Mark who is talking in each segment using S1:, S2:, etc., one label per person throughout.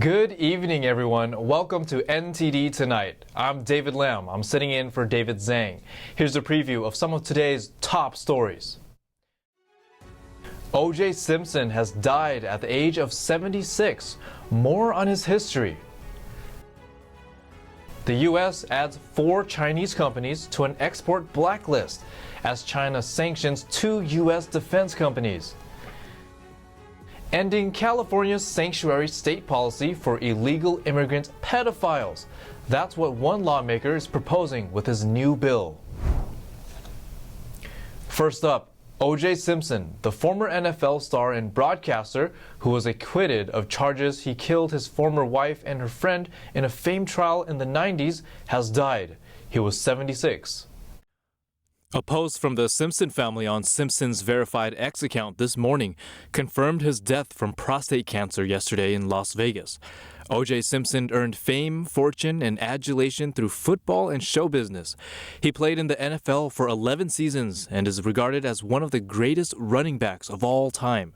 S1: Good evening, everyone. Welcome to NTD Tonight. I'm David Lam. I'm sitting in for David Zhang. Here's a preview of some of today's top stories. O.J. Simpson has died at the age of 76. More on his history. The U.S. adds 4 Chinese companies to an export blacklist as China sanctions 2 U.S. defense companies. Ending California's sanctuary state policy for illegal immigrant pedophiles. That's what one lawmaker is proposing with his new bill. First up, O.J. Simpson, the former NFL star and broadcaster who was acquitted of charges he killed his former wife and her friend in a famed trial in the 90s, has died. He was 76. A post from the Simpson family on Simpson's verified X account this morning confirmed his death from prostate cancer yesterday in Las Vegas. O.J. Simpson earned fame, fortune, and adulation through football and show business. He played in the NFL for 11 seasons and is regarded as one of the greatest running backs of all time.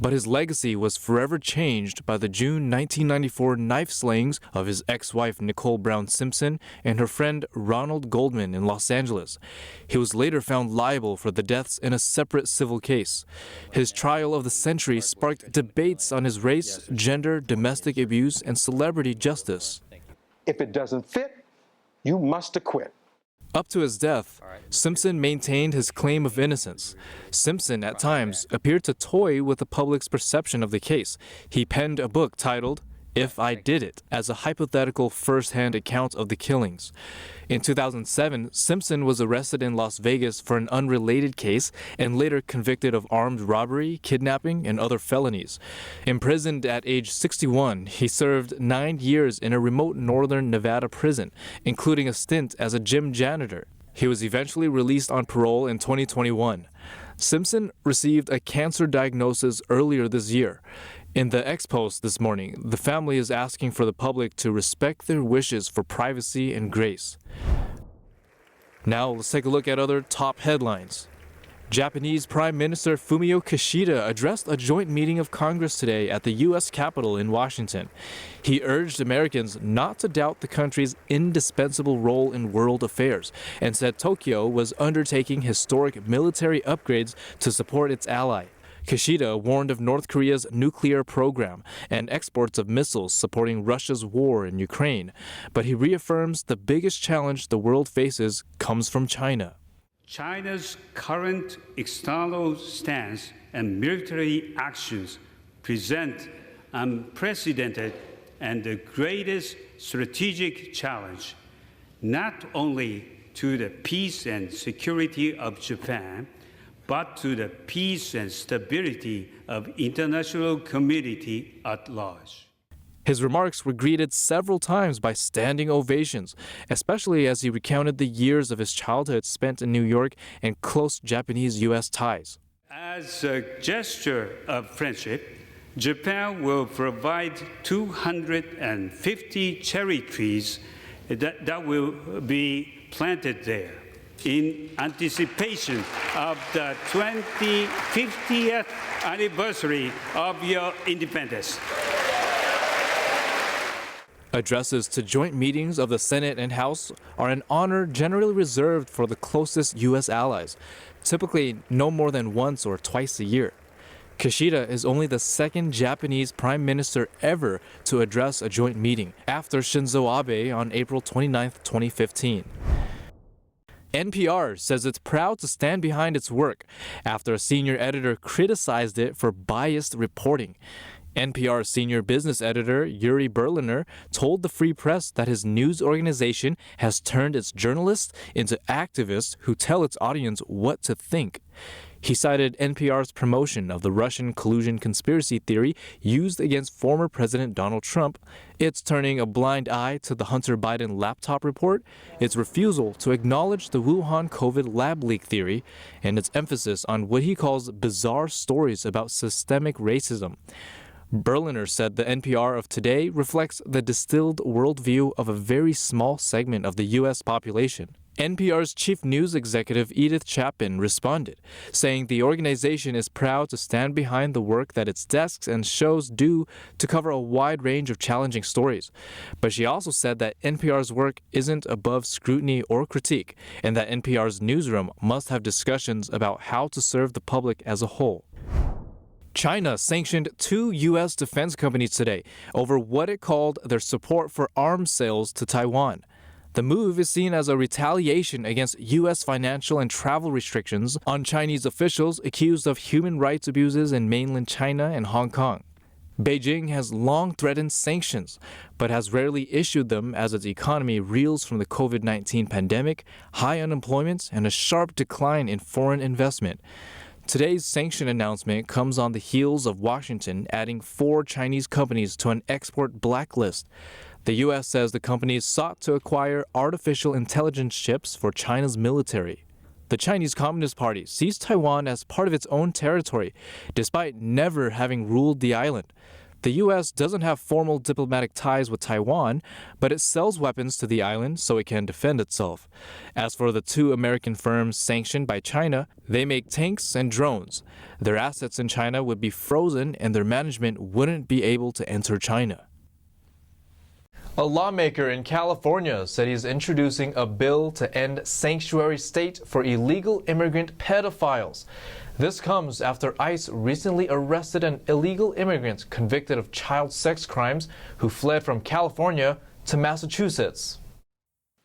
S1: But his legacy was forever changed by the June 1994 knife slayings of his ex-wife Nicole Brown Simpson and her friend Ronald Goldman in Los Angeles. He was later found liable for the deaths in a separate civil case. His trial of the century sparked debates on his race, gender, domestic abuse, and celebrity justice.
S2: If it doesn't fit, you must acquit.
S1: Up to his death, Simpson maintained his claim of innocence. Simpson, at times, appeared to toy with the public's perception of the case. He penned a book titled If I Did It, as a hypothetical first-hand account of the killings. In 2007, Simpson was arrested in Las Vegas for an unrelated case and later convicted of armed robbery, kidnapping, and other felonies. Imprisoned at age 61, he served 9 years in a remote northern Nevada prison, including a stint as a gym janitor. He was eventually released on parole in 2021. Simpson received a cancer diagnosis earlier this year. In the X post this morning, the family is asking for the public to respect their wishes for privacy and grace. Now let's take a look at other top headlines. Japanese Prime Minister Fumio Kishida addressed a joint meeting of Congress today at the U.S. Capitol in Washington. He urged Americans not to doubt the country's indispensable role in world affairs and said Tokyo was undertaking historic military upgrades to support its ally. Kishida warned of North Korea's nuclear program and exports of missiles supporting Russia's war in Ukraine, but he reaffirms the biggest challenge the world faces comes from China.
S3: China's current external stance and military actions present unprecedented and the greatest strategic challenge, not only to the peace and security of Japan, but to the peace and stability of international community at large.
S1: His remarks were greeted several times by standing ovations, especially as he recounted the years of his childhood spent in New York and close Japanese-U.S. ties.
S3: As a gesture of friendship, Japan will provide 250 cherry trees that will be planted there in anticipation of the 50th anniversary of your independence.
S1: Addresses to joint meetings of the Senate and House are an honor generally reserved for the closest U.S. allies, typically no more than once or twice a year. Kishida is only the second Japanese prime minister ever to address a joint meeting, after Shinzo Abe on April 29, 2015. NPR says it's proud to stand behind its work after a senior editor criticized it for biased reporting. NPR senior business editor Yuri Berliner told the Free Press that his news organization has turned its journalists into activists who tell its audience what to think. He cited NPR's promotion of the Russian collusion conspiracy theory used against former President Donald Trump, its turning a blind eye to the Hunter Biden laptop report, its refusal to acknowledge the Wuhan COVID lab leak theory, and its emphasis on what he calls bizarre stories about systemic racism. Berliner said the NPR of today reflects the distilled worldview of a very small segment of the U.S. population. NPR's chief news executive Edith Chapin responded, saying the organization is proud to stand behind the work that its desks and shows do to cover a wide range of challenging stories. But she also said that NPR's work isn't above scrutiny or critique, and that NPR's newsroom must have discussions about how to serve the public as a whole. China sanctioned 2 U.S. defense companies today over what it called their support for arms sales to Taiwan. The move is seen as a retaliation against U.S. financial and travel restrictions on Chinese officials accused of human rights abuses in mainland China and Hong Kong. Beijing has long threatened sanctions, but has rarely issued them as its economy reels from the COVID-19 pandemic, high unemployment, and a sharp decline in foreign investment. Today's sanction announcement comes on the heels of Washington adding 4 Chinese companies to an export blacklist. The U.S. says the companies sought to acquire artificial intelligence chips for China's military. The Chinese Communist Party sees Taiwan as part of its own territory, despite never having ruled the island. The U.S. doesn't have formal diplomatic ties with Taiwan, but it sells weapons to the island so it can defend itself. As for the 2 American firms sanctioned by China, they make tanks and drones. Their assets in China would be frozen and their management wouldn't be able to enter China. A lawmaker in California said he's introducing a bill to end sanctuary state for illegal immigrant pedophiles. This comes after ICE recently arrested an illegal immigrant convicted of child sex crimes who fled from California to Massachusetts.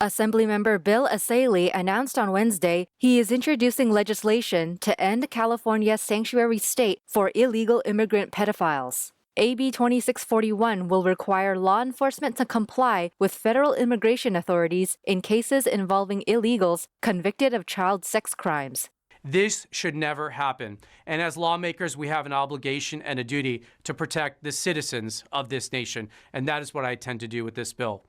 S4: Assemblymember Bill Asalee announced on Wednesday he is introducing legislation to end California's sanctuary state for illegal immigrant pedophiles. AB 2641 will require law enforcement to comply with federal immigration authorities in cases involving illegals convicted of child sex crimes.
S5: This should never happen. And as lawmakers, we have an obligation and a duty to protect the citizens of this nation. And that is what I intend to do with this bill.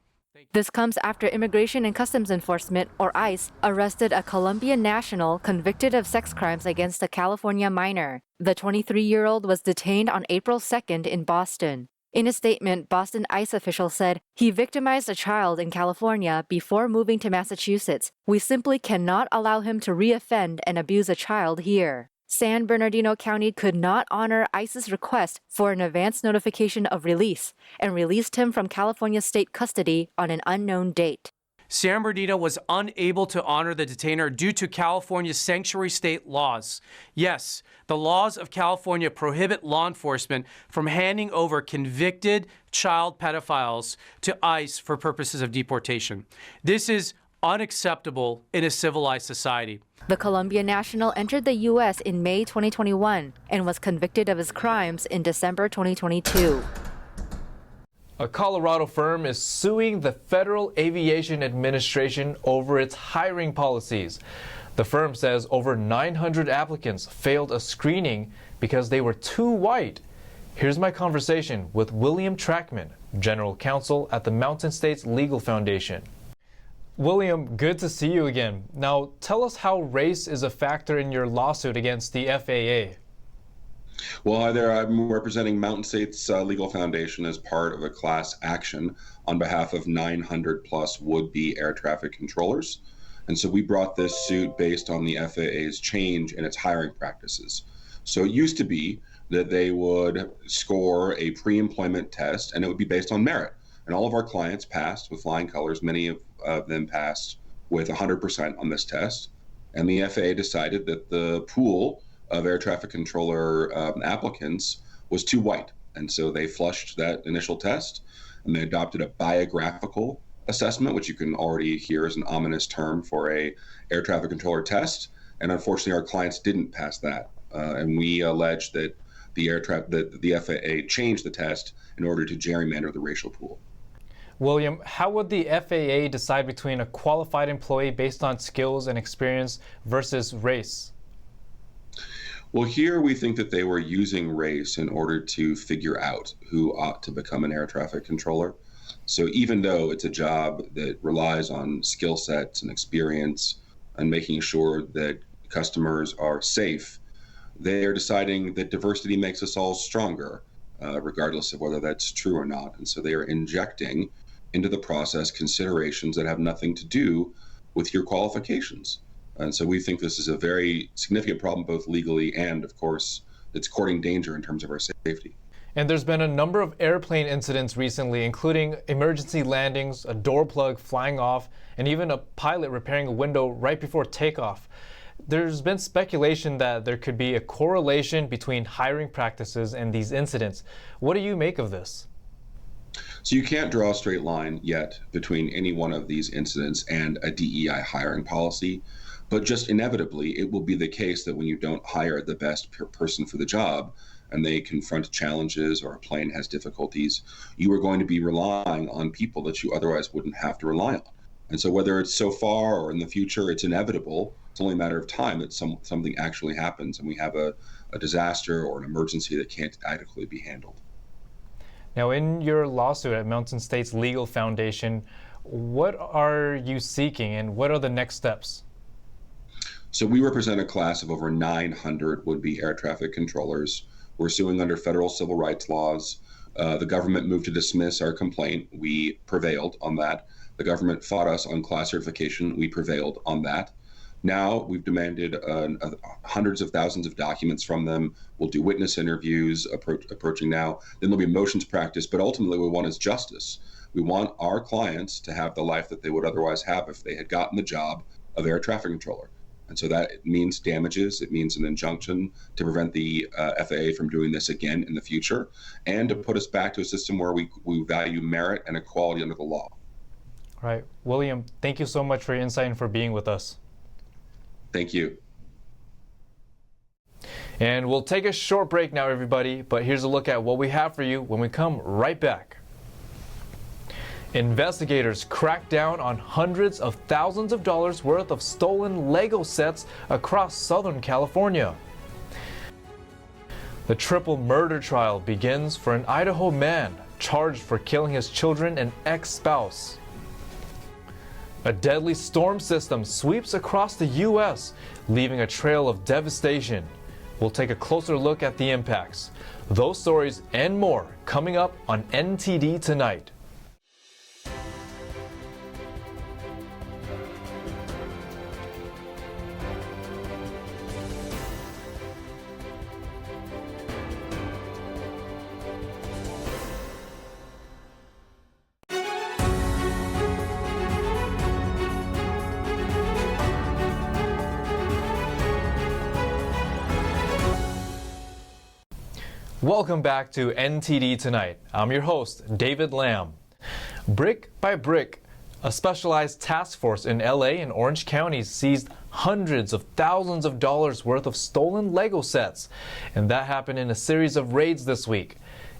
S4: This comes after Immigration and Customs Enforcement, or ICE, arrested a Colombian national convicted of sex crimes against a California minor. The 23-year-old was detained on April 2nd in Boston. In a statement, Boston ICE officials said he victimized a child in California before moving to Massachusetts. We simply cannot allow him to reoffend and abuse a child here. San Bernardino County could not honor ICE's request for an advance notification of release and released him from California state custody on an unknown date.
S5: San Bernardino was unable to honor the detainer due to California's sanctuary state laws. Yes, the laws of California prohibit law enforcement from handing over convicted child pedophiles to ICE for purposes of deportation. This is unacceptable in a civilized society.
S4: The Colombian national entered the U.S. in May 2021 and was convicted of his crimes in December 2022.
S1: A Colorado firm is suing the Federal Aviation Administration over its hiring policies. The firm says over 900 applicants failed a screening because they were too white. Here's my conversation with William Trackman, General Counsel at the Mountain States Legal Foundation. William, good to see you again. Now, tell us how race is a factor in your lawsuit against the FAA.
S6: Well, hi there. I'm representing Mountain States Legal Foundation as part of a class action on behalf of 900 plus would-be air traffic controllers. And so we brought this suit based on the FAA's change in its hiring practices. So it used to be that they would score a pre-employment test and it would be based on merit. And all of our clients passed with flying colors. Many of them passed with 100% on this test. And the FAA decided that the pool of air traffic controller applicants was too white. And so they flushed that initial test and they adopted a biographical assessment, which you can already hear as an ominous term for a air traffic controller test. And unfortunately, our clients didn't pass that. And we allege that the FAA changed the test in order to gerrymander the racial pool.
S1: William, how would the FAA decide between a qualified employee based on skills and experience versus race?
S6: Well, here we think that they were using race in order to figure out who ought to become an air traffic controller. So even though it's a job that relies on skill sets and experience and making sure that customers are safe, they are deciding that diversity makes us all stronger, regardless of whether that's true or not. And so they are injecting into the process considerations that have nothing to do with your qualifications. And so we think this is a very significant problem, both legally and, of course, it's courting danger in terms of our safety.
S1: And there's been a number of airplane incidents recently, including emergency landings, a door plug flying off, and even a pilot repairing a window right before takeoff. There's been speculation that there could be a correlation between hiring practices and these incidents. What do you make of this?
S6: So you can't draw a straight line yet between any one of these incidents and a DEI hiring policy, but just inevitably it will be the case that when you don't hire the best person for the job and they confront challenges or a plane has difficulties, you are going to be relying on people that you otherwise wouldn't have to rely on. And so whether it's so far or in the future, it's inevitable. It's only a matter of time that something actually happens and we have a disaster or an emergency that can't adequately be handled.
S1: Now, in your lawsuit at Mountain State's Legal Foundation, what are you seeking and what are the next steps?
S6: So we represent a class of over 900 would-be air traffic controllers. We're suing under federal civil rights laws. The government moved to dismiss our complaint. We prevailed on that. The government fought us on class certification. We prevailed on that. Now we've demanded hundreds of thousands of documents from them. We'll do witness interviews approaching now. Then there'll be motions practice. But ultimately, what we want is justice. We want our clients to have the life that they would otherwise have if they had gotten the job of air traffic controller. And so that means damages, it means an injunction to prevent the FAA from doing this again in the future, and to put us back to a system where we value merit and equality under the law.
S1: All right, William, thank you so much for your insight and for being with us.
S6: Thank you.
S1: And we'll take a short break now, everybody, but here's a look at what we have for you when we come right back. Investigators crack down on hundreds of thousands of dollars worth of stolen Lego sets across Southern California. The triple murder trial begins for an Idaho man charged for killing his children and ex-spouse. A deadly storm system sweeps across the U.S., leaving a trail of devastation. We'll take a closer look at the impacts. Those stories and more coming up on NTD Tonight. Welcome back to NTD Tonight. I'm your host, David Lamb. Brick by brick, a specialized task force in LA and Orange counties seized hundreds of thousands of dollars worth of stolen Lego sets. And that happened in a series of raids this week.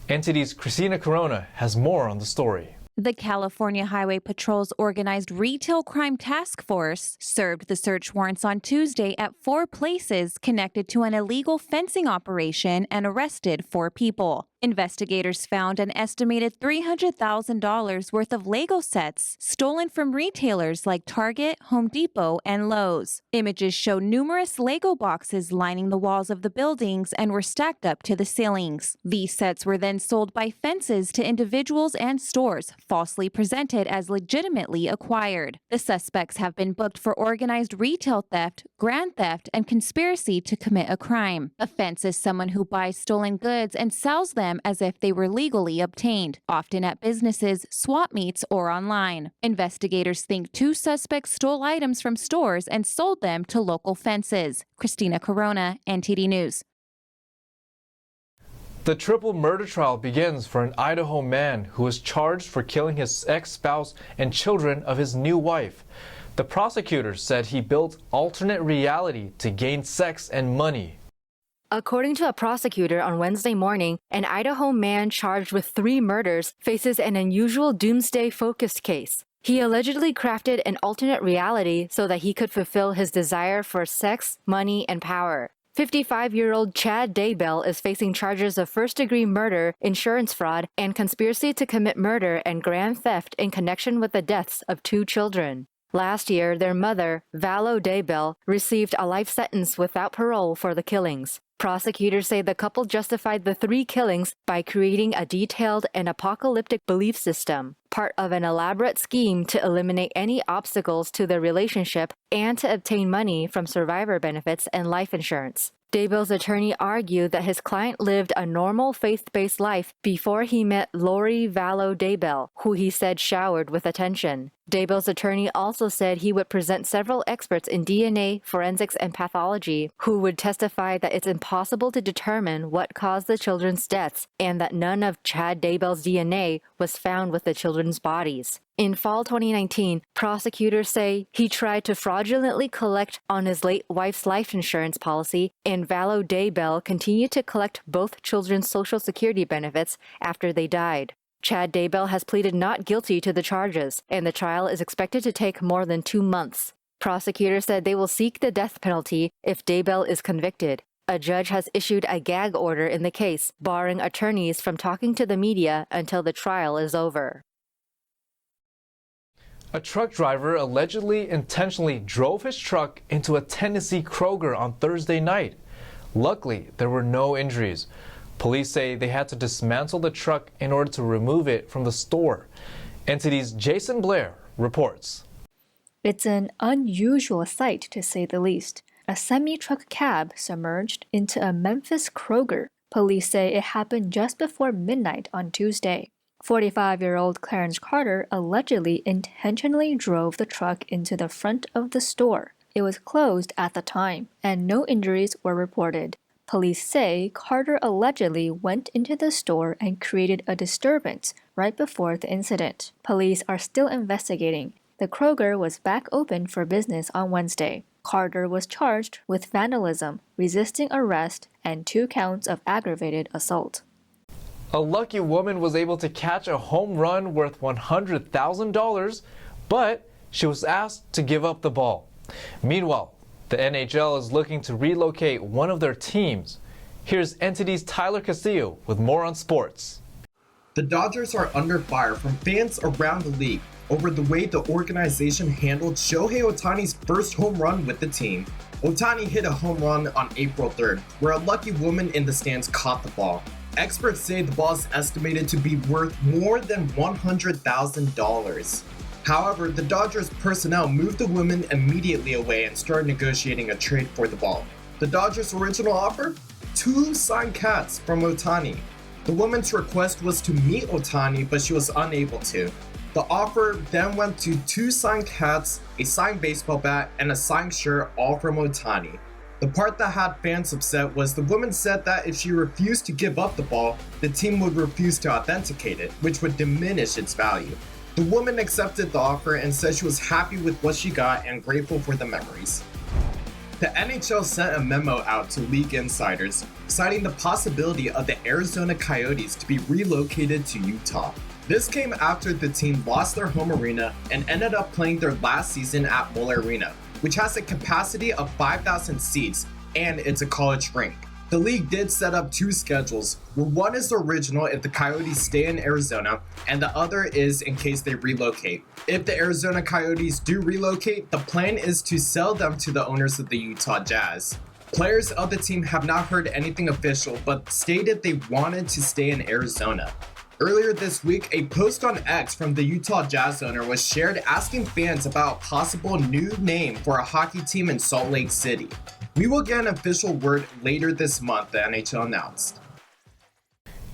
S1: NTD's Christina Corona has more on the story.
S7: The California Highway Patrol's Organized Retail Crime Task Force served the search warrants on Tuesday at 4 places connected to an illegal fencing operation and arrested 4 people. Investigators found an estimated $300,000 worth of Lego sets stolen from retailers like Target, Home Depot, and Lowe's. Images show numerous Lego boxes lining the walls of the buildings and were stacked up to the ceilings. These sets were then sold by fences to individuals and stores, falsely presented as legitimately acquired. The suspects have been booked for organized retail theft, grand theft, and conspiracy to commit a crime. A fence is someone who buys stolen goods and sells them as if they were legally obtained, often at businesses, swap meets, or online. Investigators think 2 suspects stole items from stores and sold them to local fences. Christina Corona, NTD News.
S1: The triple murder trial begins for an Idaho man who was charged for killing his ex-spouse and children of his new wife. The prosecutors said he built alternate reality to gain sex and money.
S4: According to a prosecutor on Wednesday morning, an Idaho man charged with 3 murders faces an unusual doomsday-focused case. He allegedly crafted an alternate reality so that he could fulfill his desire for sex, money, and power. 55-year-old Chad Daybell is facing charges of first-degree murder, insurance fraud, and conspiracy to commit murder and grand theft in connection with the deaths of 2 children. Last year, their mother, Valo Daybell, received a life sentence without parole for the killings. Prosecutors say the couple justified the 3 killings by creating a detailed and apocalyptic belief system, part of an elaborate scheme to eliminate any obstacles to their relationship and to obtain money from survivor benefits and life insurance. Daybell's attorney argued that his client lived a normal faith-based life before he met Lori Valo Daybell, who he said showered with attention. Daybell's attorney also said he would present several experts in DNA, forensics, and pathology who would testify that it's impossible to determine what caused the children's deaths and that none of Chad Daybell's DNA was found with the children's bodies. In fall 2019, prosecutors say he tried to fraudulently collect on his late wife's life insurance policy, and Valo Daybell continued to collect both children's Social Security benefits after they died. Chad Daybell has pleaded not guilty to the charges, and the trial is expected to take more than 2 months. Prosecutors said they will seek the death penalty if Daybell is convicted. A judge has issued a gag order in the case, barring attorneys from talking to the media until the trial is over.
S1: A truck driver allegedly intentionally drove his truck into a Tennessee Kroger on Thursday night. Luckily, there were no injuries. Police say they had to dismantle the truck in order to remove it from the store. NTD's Jason Blair reports.
S8: It's an unusual sight, to say the least. A semi-truck cab submerged into a Memphis Kroger. Police say it happened just before midnight on Tuesday. 45-year-old Clarence Carter allegedly intentionally drove the truck into the front of the store. It was closed at the time, and no injuries were reported. Police say Carter allegedly went into the store and created a disturbance right before the incident. Police are still investigating. The Kroger was back open for business on Wednesday. Carter was charged with vandalism, resisting arrest, and 2 counts of aggravated assault.
S1: A lucky woman was able to catch a home run worth $100,000, but she was asked to give up the ball. Meanwhile, the NHL is looking to relocate one of their teams. Here's NTD's Tyler Castillo with more on sports.
S9: The Dodgers are under fire from fans around the league over the way the organization handled Shohei Ohtani's first home run with the team. Ohtani hit a home run on April 3rd, where a lucky woman in the stands caught the ball. Experts say the ball is estimated to be worth more than $100,000. However, the Dodgers personnel moved the woman immediately away and started negotiating a trade for the ball. The Dodgers' original offer? 2 signed cats from Ohtani. The woman's request was to meet Ohtani, but she was unable to. The offer then went to 2 signed cats, a signed baseball bat, and a signed shirt, all from Ohtani. The part that had fans upset was the woman said that if she refused to give up the ball, the team would refuse to authenticate it, which would diminish its value. The woman accepted the offer and said she was happy with what she got and grateful for the memories. The NHL sent a memo out to league insiders, citing the possibility of the Arizona Coyotes to be relocated to Utah. This came after the team lost their home arena and ended up playing their last season at Muller Arena, which has a capacity of 5,000 seats, and it's a college rink. The league did set up 2 schedules, where one is the original if the Coyotes stay in Arizona, and the other is in case they relocate. If the Arizona Coyotes do relocate, the plan is to sell them to the owners of the Utah Jazz. Players of the team have not heard anything official, but stated they wanted to stay in Arizona. Earlier this week, a post on X from the Utah Jazz owner was shared asking fans about a possible new name for a hockey team in Salt Lake City. We will get an official word later this month, the NHL announced.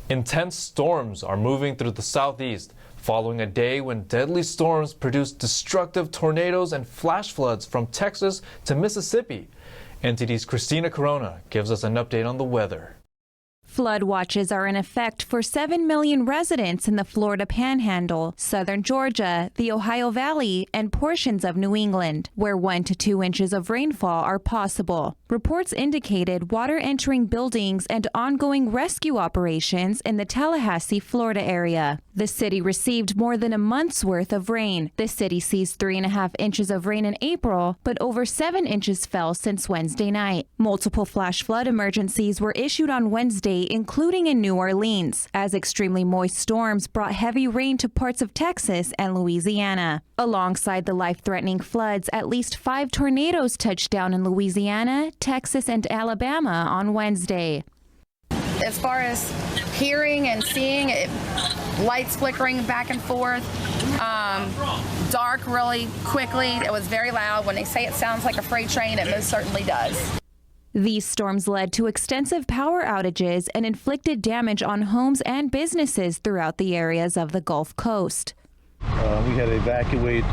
S1: Intense storms are moving through the southeast, following a day when deadly storms produced destructive tornadoes and flash floods from Texas to Mississippi. NTD's Christina Corona gives us an update on the weather.
S7: Flood watches are in effect for 7 million residents in the Florida Panhandle, southern Georgia, the Ohio Valley, and portions of New England, where 1 to 2 inches of rainfall are possible. Reports indicated water entering buildings and ongoing rescue operations in the Tallahassee, Florida area. The city received more than a month's worth of rain. The city sees 3.5 inches of rain in April, but over 7 inches fell since Wednesday night. Multiple flash flood emergencies were issued on Wednesday Wednesday, including in New Orleans, as extremely moist storms brought heavy rain to parts of Texas and Louisiana. Alongside the life-threatening floods, at least 5 tornadoes touched down in Louisiana, Texas, and Alabama on Wednesday.
S10: As far as hearing and seeing, lights flickering back and forth, dark really quickly. It was very loud. When they say it sounds like a freight train, it most certainly does.
S7: These storms led to extensive power outages and inflicted damage on homes and businesses throughout the areas of the Gulf Coast.
S11: We had to evacuate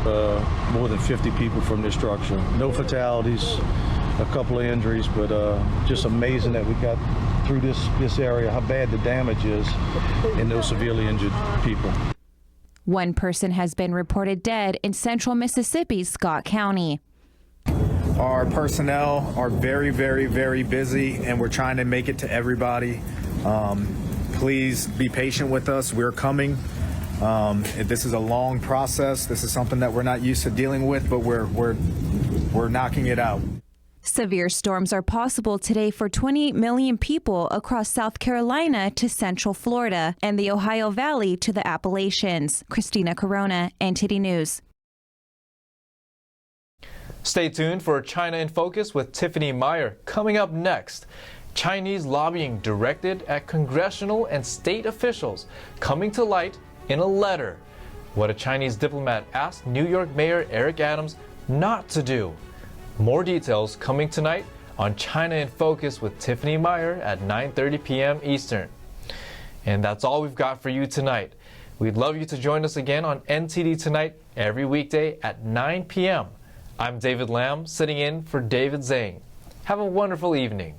S11: more than 50 people from this structure. No fatalities, a couple of injuries, but just amazing that we got through this area, how bad the damage is, and no severely injured people.
S7: One person has been reported dead in central Mississippi's Scott County.
S12: Our personnel are very, very, very busy, and we're trying to make it to everybody. Please be patient with us. We're coming. This is a long process. This is something that we're not used to dealing with, but we're knocking it out.
S7: Severe storms are possible today for 28 million people across South Carolina to central Florida and the Ohio Valley to the Appalachians. Christina Corona, NTD News.
S1: Stay tuned for China in Focus with Tiffany Meyer. Coming up next, Chinese lobbying directed at congressional and state officials coming to light in a letter. What a Chinese diplomat asked New York Mayor Eric Adams not to do. More details coming tonight on China in Focus with Tiffany Meyer at 9:30 p.m. Eastern. And that's all we've got for you tonight. We'd love you to join us again on NTD Tonight every weekday at 9 p.m. I'm David Lamb, sitting in for David Zhang. Have a wonderful evening.